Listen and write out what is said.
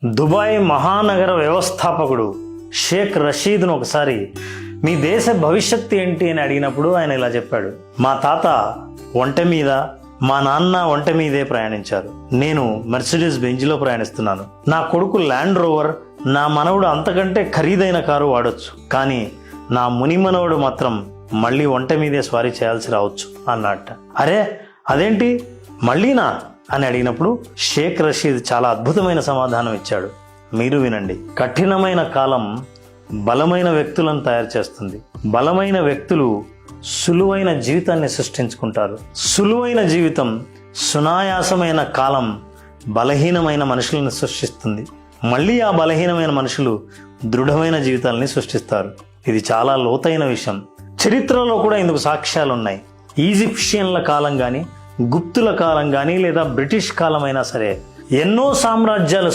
Dubai మహానగర వ్యవస్థాపకుడు షేక్ రషీద్ను ఒకసారి మీ దేశ భవిష్యత్తు ఏంటి అని అడిగినప్పుడు ఆయన ఇలా చెప్పాడు. మా తాత ఒంటె మీద, మా నాన్న ఒంటె మీదే ప్రయాణించారు. నేను మెర్సిడీస్ బెంజ్లో ప్రయాణిస్తున్నాను. నా కొడుకు ల్యాండ్ రోవర్, నా మనవడు అంతకంటే ఖరీదైన కారు వాడొచ్చు. కానీ నా ముని మనవడు మాత్రం మళ్ళీ ఒంటె మీదే స్వారీ చేయాల్సి రావచ్చు అన్నట్ట. అరే అదేంటి మళ్ళీనా అని అడిగినప్పుడు షేక్ రషీద్ చాలా అద్భుతమైన సమాధానం ఇచ్చాడు. మీరు వినండి. కఠినమైన కాలం బలమైన వ్యక్తులను తయారు చేస్తుంది. బలమైన వ్యక్తులు సులువైన జీవితాన్ని సృష్టించుకుంటారు. సులువైన జీవితం, సునాయాసమైన కాలం బలహీనమైన మనుషులను సృష్టిస్తుంది. మళ్ళీ ఆ బలహీనమైన మనుషులు దృఢమైన జీవితాలని సృష్టిస్తారు. ఇది చాలా లోతైన విషయం. చరిత్రలో కూడా ఇందుకు సాక్ష్యాలు ఉన్నాయి. ఈజిప్షియన్ల కాలం కానీ, గుప్తుల కాలం కానీ, లేదా బ్రిటిష్ కాలం అయినా సరే ఎన్నో సామ్రాజ్యాలు